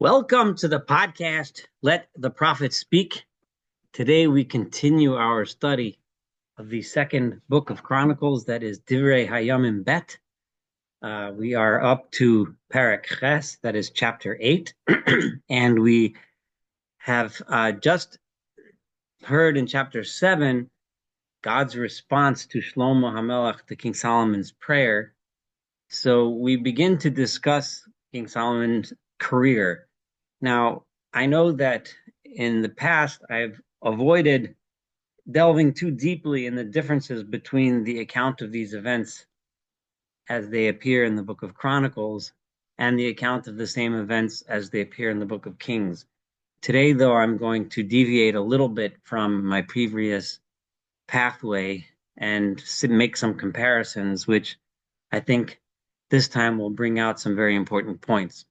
Welcome to the podcast, Let the Prophet Speak. Today we continue our study of the second book of Chronicles, that is Divrei Hayamim Bet. We are up to Perek Ches, that is chapter 8, and we have just heard in chapter 7 God's response to Shlomo HaMelech, to King Solomon's prayer. So we begin to discuss King Solomon's career. Now, I know that in the past I've avoided delving too deeply in the differences between the account of these events as they appear in the Book of Chronicles and the account of the same events as they appear in the Book of Kings. Today, though, I'm going to deviate a little bit from my previous pathway and make some comparisons, which I think this time will bring out some very important points.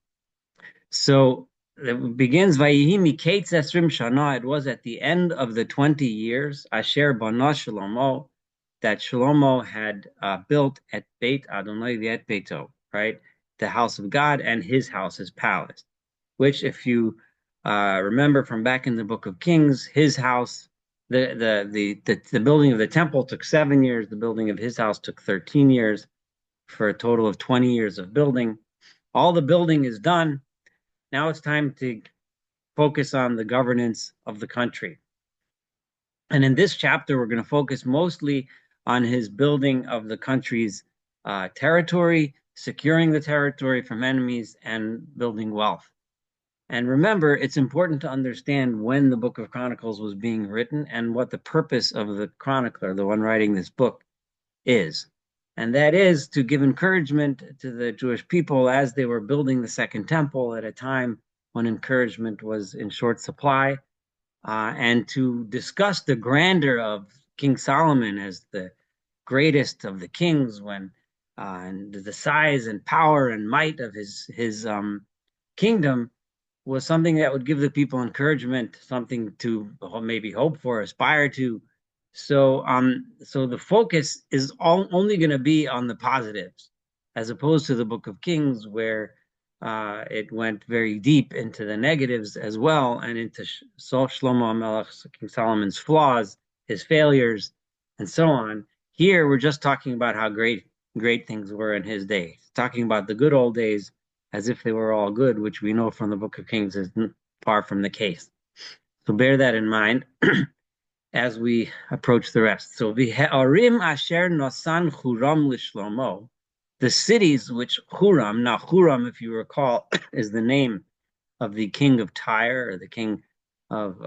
So it begins, Vayihi miketz esrim shana. It was at the end of the 20 years, Asher bana Shlomo, that Shlomo had built at Beit Adonai v'et Beito, right? The house of God and his house, his palace, which if you remember from back in the Book of Kings, his house, the building of the temple took 7 years. The building of his house took 13 years, for a total of 20 years of building. All the building is done. Now it's time to focus on the governance of the country. And in this chapter, we're going to focus mostly on his building of the country's territory, securing the territory from enemies, and building wealth. And remember, it's important to understand when the Book of Chronicles was being written and what the purpose of the chronicler, the one writing this book, is. And that is to give encouragement to the Jewish people as they were building the Second Temple at a time when encouragement was in short supply, and to discuss the grandeur of King Solomon as the greatest of the kings, and the size and power and might of his kingdom was something that would give the people encouragement, something to maybe hope for, aspire to. So the focus is only going to be on the positives, as opposed to the Book of Kings, where it went very deep into the negatives as well, and into Shlomo HaMelech, King Solomon's flaws, his failures, and so on. Here, we're just talking about how great things were in his day, talking about the good old days as if they were all good, which we know from the Book of Kings is far from the case. So bear that in mind as we approach the rest. So V'he'arim asher nosan Huram l'Shlomo, the cities which Huram, now Huram, if you recall, is the name of the king of Tyre, or the king of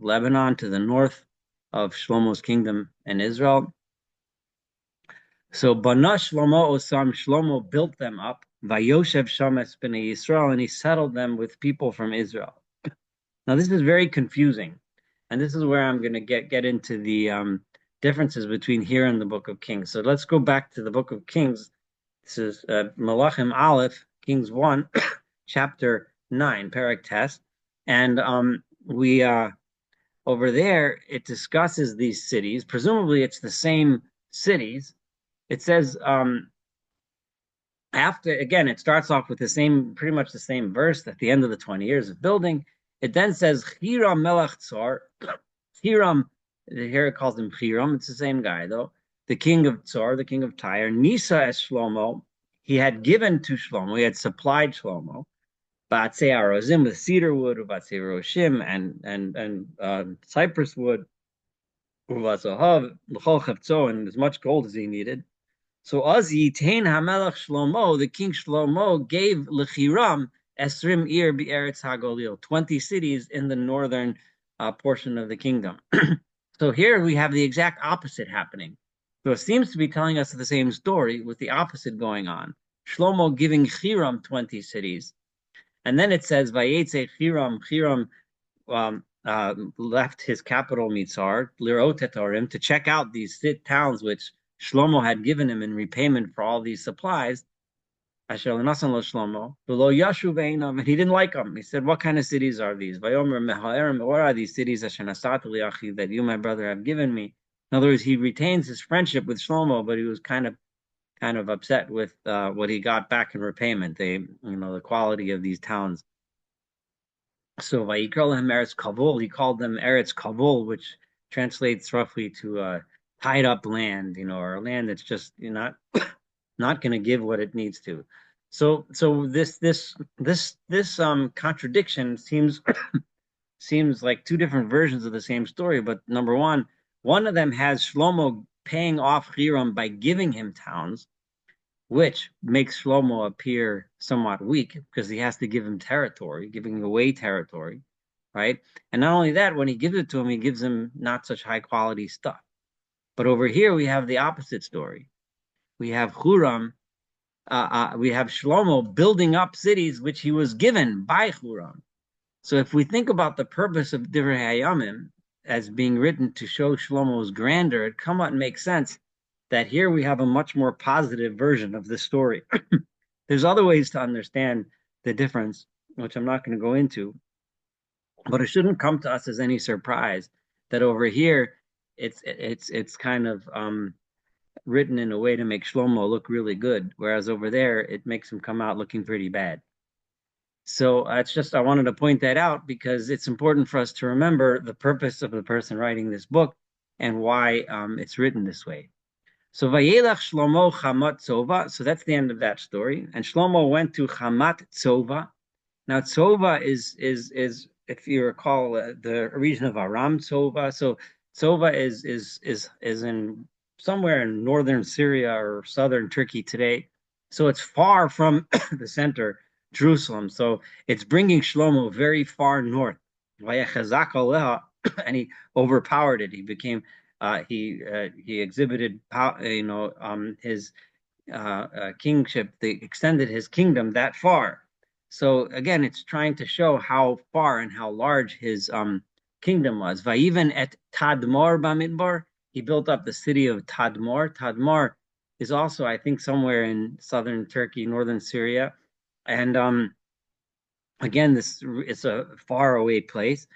Lebanon, to the north of Shlomo's kingdom in Israel. So Bana Shlomo Osam, Shlomo built them up, Vayoshev Shames b'nei Yisrael, and he settled them with people from Israel. Now this is very confusing, and this is where I'm going to get into the differences between here and the Book of Kings. So let's go back to the Book of Kings. This is Malachim Aleph, Kings 1, chapter 9, Perek Tes, and we over there it discusses these cities. Presumably, it's the same cities. It says after, again, it starts off with pretty much the same verse at the end of the 20 years of building. It then says Hiram Melech Tzor. Hiram, here it calls him Hiram. It's the same guy though. The king of Tzor, the king of Tyre. Nisa es Shlomo. He had given to Shlomo. He had supplied Shlomo. Batzei Arozim, with cedar wood, Batzei Roshim, and cypress wood, Uvazohav, L'chol Chavtzo, and as much gold as he needed. So Az Yitain HaMelech Shlomo, the king Shlomo, gave L'chiram Esrim Ir Be'eretz HaGolil, 20 cities in the northern portion of the kingdom. So here we have the exact opposite happening. So it seems to be telling us the same story with the opposite going on. Shlomo giving Hiram 20 cities. And then it says, Vayetze Hiram left his capital Mitzar, Lirot Etorim, to check out these towns which Shlomo had given him in repayment for all these supplies. Asher l'nasan lo Shlomo, v'lo yashu ve'inam, and he didn't like them. He said, "What kind of cities are these? Vayomer mehaerim, what are these cities asher nasat liachi, that you, my brother, have given me?" In other words, he retains his friendship with Shlomo, but he was kind of upset with what he got back in repayment. The quality of these towns. So Vayikra Lahem Eretz Kavul, he called them Eretz Kavul, which translates roughly to tied up land, or land that's just not going to give what it needs to. So this contradiction seems like two different versions of the same story. But number one of them has Shlomo paying off Hiram by giving him towns, which makes Shlomo appear somewhat weak because he has to give him territory, giving away territory, right? And not only that, when he gives it to him, he gives him not such high quality stuff. But over here, we have the opposite story. We have Huram, we have Shlomo building up cities which he was given by Huram. So if we think about the purpose of Divrei Hayamim as being written to show Shlomo's grandeur, it come out and makes sense that here we have a much more positive version of the story. There's other ways to understand the difference, which I'm not going to go into, but it shouldn't come to us as any surprise that over here it's kind of written in a way to make Shlomo look really good, whereas over there it makes him come out looking pretty bad. So it's just I wanted to point that out because it's important for us to remember the purpose of the person writing this book and why it's written this way. So Vayelach Shlomo Chamat Tzova. So that's the end of that story. And Shlomo went to Chamat Tzova. Now Tzova is if you recall the region of Aram Tzova. So Tzova is in somewhere in northern Syria or southern Turkey today. So it's far from the center, Jerusalem. So it's bringing Shlomo very far north. And he overpowered it. He became he exhibited his kingship. They extended his kingdom that far. So again, it's trying to show how far and how large his kingdom was. Vayiven et Tadmor Bamidbar, he built up the city of Tadmor. Tadmor is also, I think, somewhere in southern Turkey, northern Syria. And again, this it's a faraway place,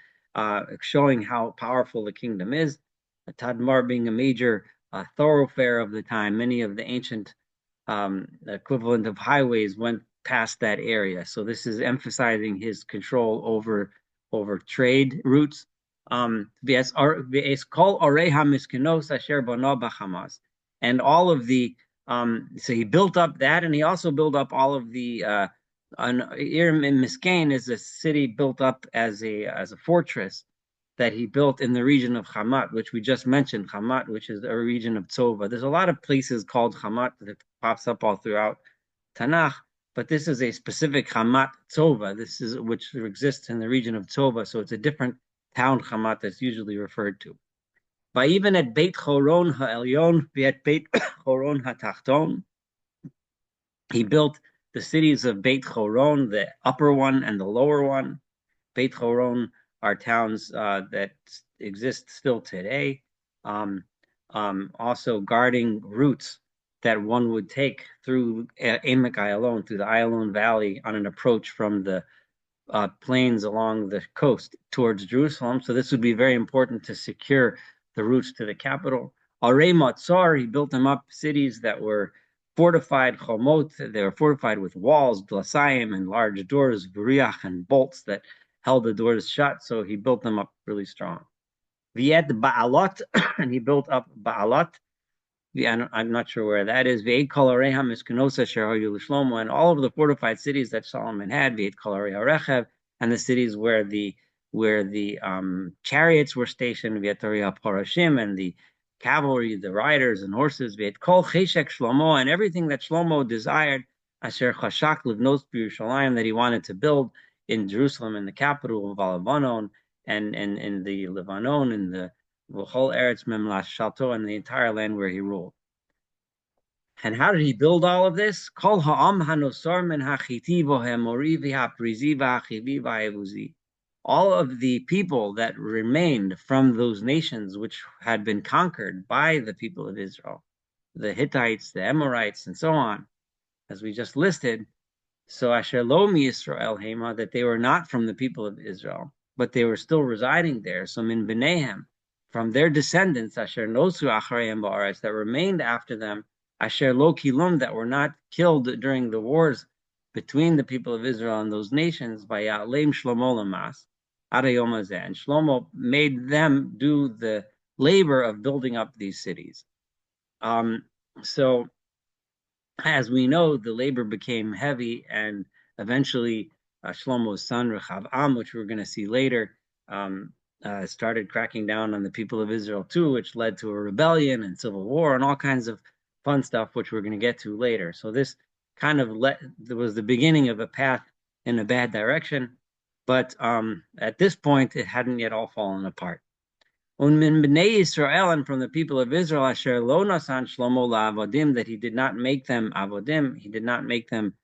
showing how powerful the kingdom is. Tadmor being a major thoroughfare of the time. Many of the ancient equivalent of highways went past that area. So this is emphasizing his control over trade routes. And all of the so he built up that, and he also built up all of the Miskain is a city built up as a fortress that he built in the region of Hamat, which we just mentioned, Hamat, which is a region of Tzova. There's a lot of places called Hamat that pops up all throughout Tanakh, but this is a specific Hamat Tzova. This is which exists in the region of Tzova, so it's a different town Hamat that's usually referred to. By even at Beit Choron HaElyon, at Beit Choron HaTachton, he built the cities of Beit Choron, the upper one and the lower one. Beit Choron are towns that exist still today, also guarding routes that one would take through Emek Ayalon, through the Ayalon Valley on an approach from the plains along the coast towards Jerusalem. So this would be very important to secure the routes to the capital. Arei Matzar, he built them up, cities that were fortified, Chomot, they were fortified with walls, Dlasayim, and large doors, Buriach, and bolts that held the doors shut. So he built them up really strong. Viet Baalot, and he built up Baalot. I'm not sure where that is. Viet Kolareha Miskenosa Sherayu Shlomo, and all of the fortified cities that Solomon had, Viet Kolareha Rechev, and the cities where the chariots were stationed, Viet Toria Parashim, and the cavalry, the riders and horses, Viet Kol Cheshek Shlomo, and everything that Shlomo desired, Asher Chashak Livnos B'Yerushalayim, that he wanted to build in Jerusalem, in the capital of Lebanon, and in the Lebanon, in the V'chol Eretz Memlash Shalto, and the entire land where he ruled. And how did he build all of this? Kol ha'am hanosar min ha'chiti v'ha'mori v'ha'prizi v'ha'chivi v'ha'evuzi. All of the people that remained from those nations which had been conquered by the people of Israel, the Hittites, the Amorites, and so on, as we just listed. So Asher lo mi-Yisrael hema, that they were not from the people of Israel, but they were still residing there. So min b'neihem, from their descendants, Asher nosu acharayim ba'aretz, that remained after them, Asher lo kilum, that were not killed during the wars between the people of Israel and those nations, by Ya'aleim Shlomo Lamas. ad hayom hazeh. And Shlomo made them do the labor of building up these cities. So as we know, the labor became heavy, and eventually Shlomo's son Rechavam, which we're going to see later, started cracking down on the people of Israel too, which led to a rebellion and civil war and all kinds of fun stuff, which we're going to get to later. So this kind of was the beginning of a path in a bad direction, but at this point, it hadn't yet all fallen apart. Min bnei Yisrael, and from the people of Israel, asher lo nasan Shlomo la'avodim, that he did not make them avodim, he did not make them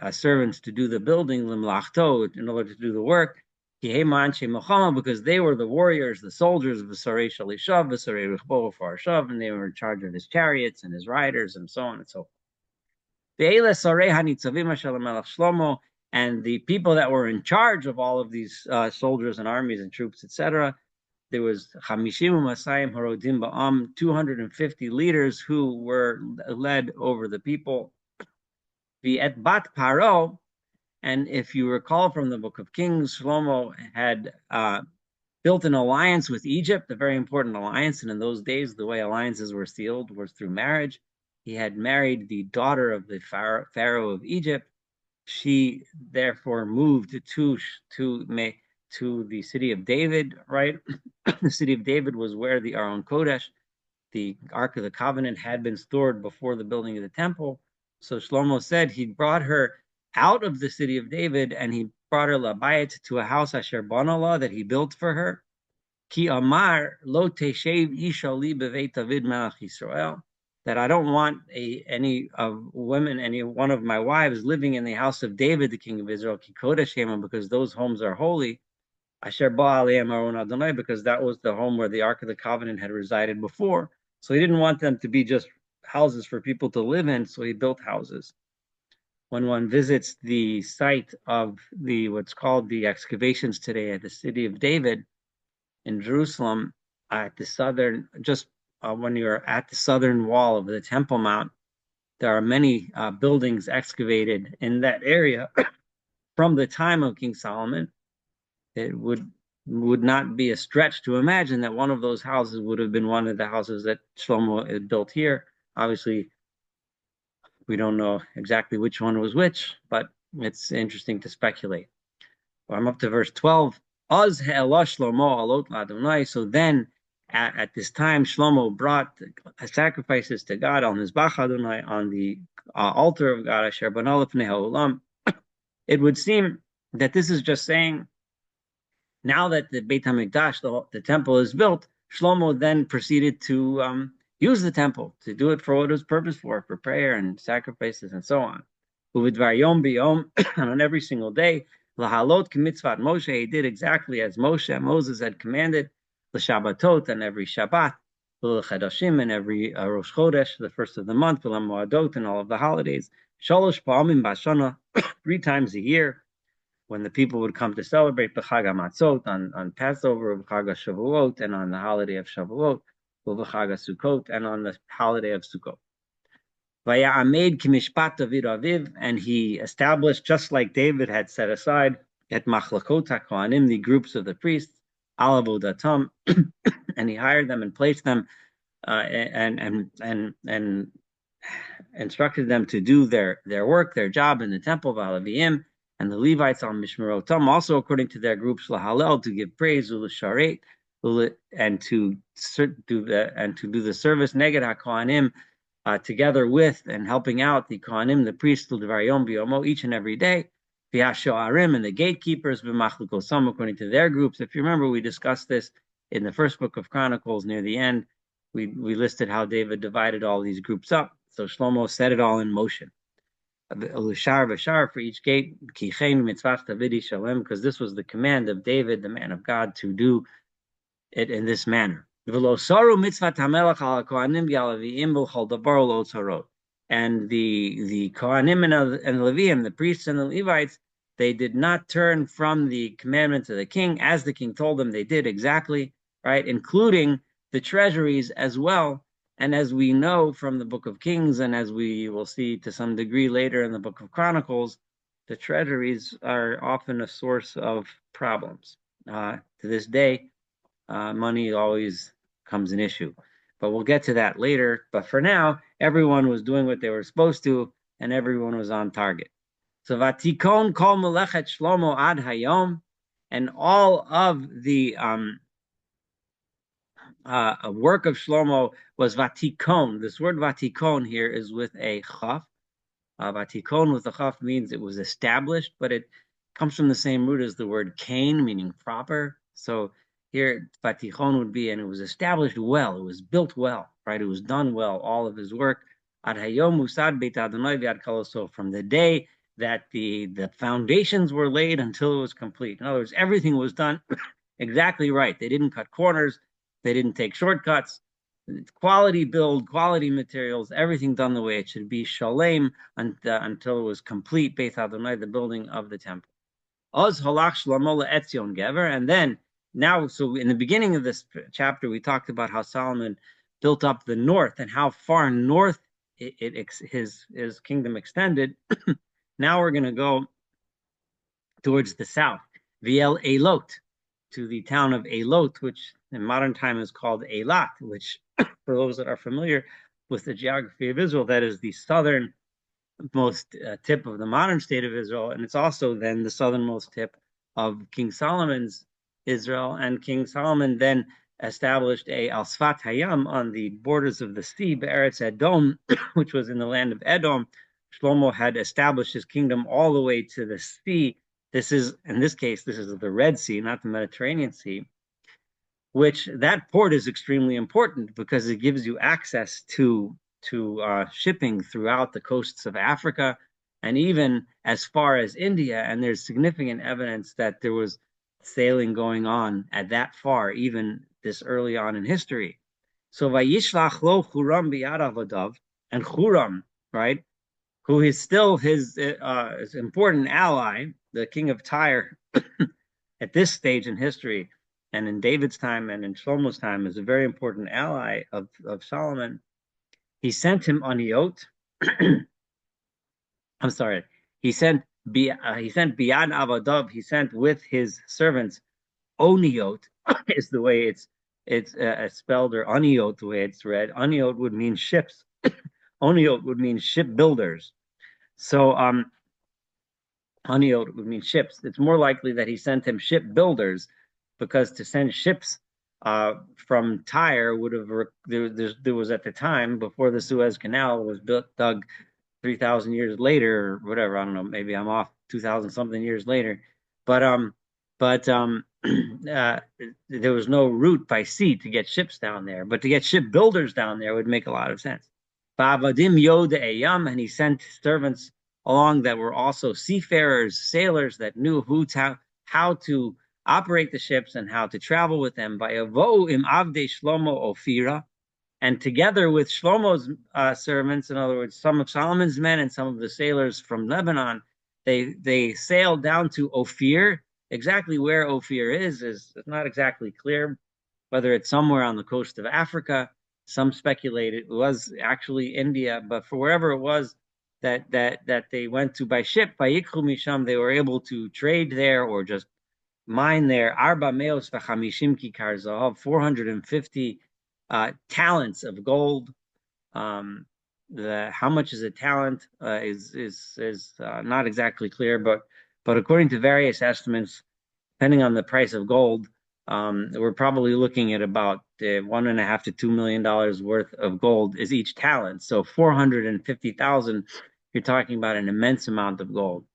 servants to do the building, limlachto, in order to do the work, because they were the warriors, the soldiers of V'sarei Shalishav, V'sarei Rechbo Farshav, and they were in charge of his chariots and his riders and so on and so forth. Ve'ele sarei hanitzavim asher lemelech Shlomo, and the people that were in charge of all of these soldiers and armies and troops, etc., there was 250 leaders who were led over the people. Et bat paro, and if you recall from the book of Kings, Shlomo had built an alliance with Egypt, a very important alliance. And in those days, the way alliances were sealed was through marriage. He had married the daughter of the Pharaoh of Egypt. She therefore moved to the city of David, right? The city of David was where the Aron Kodesh, the Ark of the Covenant, had been stored before the building of the temple. So Shlomo said he brought her out of the city of David, and he brought her labayit to a house asher banala that he built for her. Ki amar lo teshev isha li beveit David melech Yisrael, that I don't want any one of my wives living in the house of David, the king of Israel, ki kodesh hema, because those homes are holy. Asher ba aleim aron Adonai, because that was the home where the Ark of the Covenant had resided before. So he didn't want them to be just houses for people to live in, so he built houses. When one visits the site of what's called the excavations today at the city of David in Jerusalem, at the southern, when you're at the southern wall of the Temple Mount, there are many buildings excavated in that area from the time of King Solomon. It would not be a stretch to imagine that one of those houses would have been one of the houses that Shlomo had built here. Obviously, we don't know exactly which one was which, but it's interesting to speculate. Well, I'm up to verse 12. So then, at this time, Shlomo brought sacrifices to God on his Mizbach Adonai, on the altar of God. It would seem that this is just saying, now that the Beit HaMikdash, the temple, is built, Shlomo then proceeded to use the temple, to do it for what it was purpose for prayer and sacrifices and so on. Uvidvar yom b'yom, on every single day, lahalot k'mitzvat Moshe, he did exactly as Moses had commanded, l'shabbatot, and every Shabbat, l'chadashim, and every Rosh Chodesh, the first of the month, l'moadot, and all of the holidays, shalosh pa'amim b'shana, 3 times a year, when the people would come to celebrate B'chag HaMatzot, on Passover, B'chag HaShavuot, and on the holiday of Shavuot, B'chag HaSukkot, and on the holiday of Sukkot. Vaya'amed kimishpat David aviv, and he established, just like David had set aside, et machlakot HaKohanim, the groups of the priests, al avodatam, and he hired them and placed them and instructed them to do their work, their job in the temple of Alavim, and the Levites on Mishmerotam, also according to their groups, lahalel, to give praise, u'l'sharet, and to do the service, neged HaKohanim, together with and helping out the Kohanim, the priests, l'dvar b'yomo, each and every day, v'hashoarim, and the gatekeepers, v'machlikosam, according to their groups. If you remember, we discussed this in the first book of Chronicles near the end. We listed how David divided all these groups up. So Shlomo set it all in motion. For each gate, because this was the command of David, the man of God, to do it in this manner. And the Kohanim and Leviim, the priests and the Levites, they did not turn from the commandment of the king, as the king told them. They did exactly, right, including the treasuries as well. And as we know from the book of Kings, and as we will see to some degree later in the book of Chronicles, the treasuries are often a source of problems. To this day, money always comes an issue. But we'll get to that later. But for now, everyone was doing what they were supposed to, and everyone was on target. So Vatikon kol melechet Shlomo ad hayom, and all of the work of Shlomo was Vatikon. This word Vatikon here is with a chaf. Vatikon with a chaf means it was established, but it comes from the same root as the word kain, meaning proper. So here, Vatikon would be, and it was established well, it was built well, right? It was done well, all of his work. Ad hayom musad beit Adonai v'ad koloso, from the day that the foundations were laid until it was complete. In other words, everything was done exactly right. They didn't cut corners. They didn't take shortcuts. Quality build, quality materials, everything done the way it should be. Shalem until it was complete. Beit Adonai, the building of the temple. Oz halach Shlomo le'etzion gever, and then now, so in the beginning of this chapter, we talked about how Solomon built up the north and how far north his kingdom extended. Now we're going to go towards the south, Viel Eilot, to the town of Eilat, which in modern time is called Eilat, which, for those that are familiar with the geography of Israel, that is the southernmost tip of the modern state of Israel, and it's also then the southernmost tip of King Solomon's Israel. And King Solomon then established a Al Sfat Hayam on the borders of the sea, Be'eretz Edom, which was in the land of Edom. Shlomo had established his kingdom all the way to the sea. This is, in this case, this is the Red Sea, not the Mediterranean Sea, which that port is extremely important because it gives you access to shipping throughout the coasts of Africa and even as far as India. And there's significant evidence that there was sailing going on at that far, even this early on in history. So Vayishlach lo Huram biyad avodav, and Huram, right, who is still his important ally, the king of Tyre, at this stage in history, and in David's time and in Shlomo's time, is a very important ally of Solomon. He sent him oniot. I'm sorry. He sent biyad avadav. He sent with his servants oniot is the way it's spelled, or oniot the way it's read. Oniot would mean ships. Oniot would mean shipbuilders. So oniot would mean ships. It's more likely that he sent him shipbuilders, because to send ships from Tyre would have there was, at the time, before the Suez Canal was dug 3,000 years later, or whatever. I don't know. Maybe I'm off, 2,000 something years later. But there was no route by sea to get ships down there. But to get shipbuilders down there would make a lot of sense. And he sent servants along that were also seafarers, sailors that knew how to operate the ships and how to travel with them. By Avo im Avde Shlomo Ophira, and together with Shlomo's servants, in other words, some of Solomon's men and some of the sailors from Lebanon, they sailed down to Ophir. Exactly where Ophir is not exactly clear, whether it's somewhere on the coast of Africa. Some speculate it was actually India, but for wherever it was that they went to by ship, by Yikhu Misham, they were able to trade there or just mine there. Arba meos v'chamishim kikar zahav, 450 talents of gold. How much is a talent is not exactly clear, but according to various estimates, depending on the price of gold, we're probably looking at about $1.5 to $2 million worth of gold is each talent. So 450,000, you're talking about an immense amount of gold.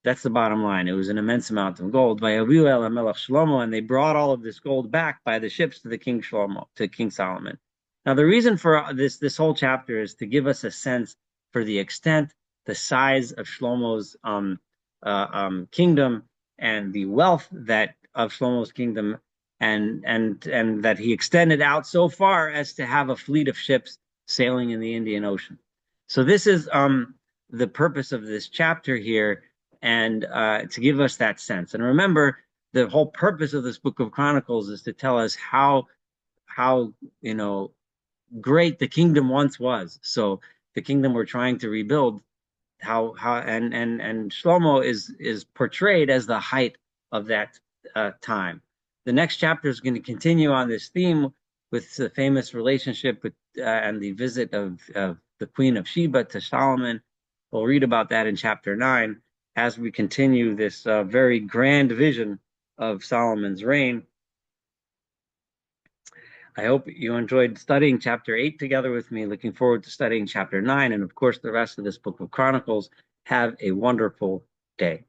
That's the bottom line. It was an immense amount of gold. By Avihu el Melech Shlomo, and they brought all of this gold back by the ships to the King Shlomo, to King Solomon. Now, the reason for this whole chapter is to give us a sense for the extent, the size of Shlomo's kingdom, and the wealth of Shlomo's kingdom, and that he extended out so far as to have a fleet of ships sailing in the Indian Ocean. So this is the purpose of this chapter here, and to give us that sense. And remember, the whole purpose of this book of Chronicles is to tell us how great the kingdom once was. So the kingdom we're trying to rebuild and Shlomo is portrayed as the height of that time. The next chapter is going to continue on this theme with the famous relationship with and the visit of the Queen of Sheba to Solomon. We'll read about that in chapter 9 as we continue this very grand vision of Solomon's reign. I hope you enjoyed studying chapter 8 together with me. Looking forward to studying chapter 9 and, of course, the rest of this book of Chronicles. Have a wonderful day.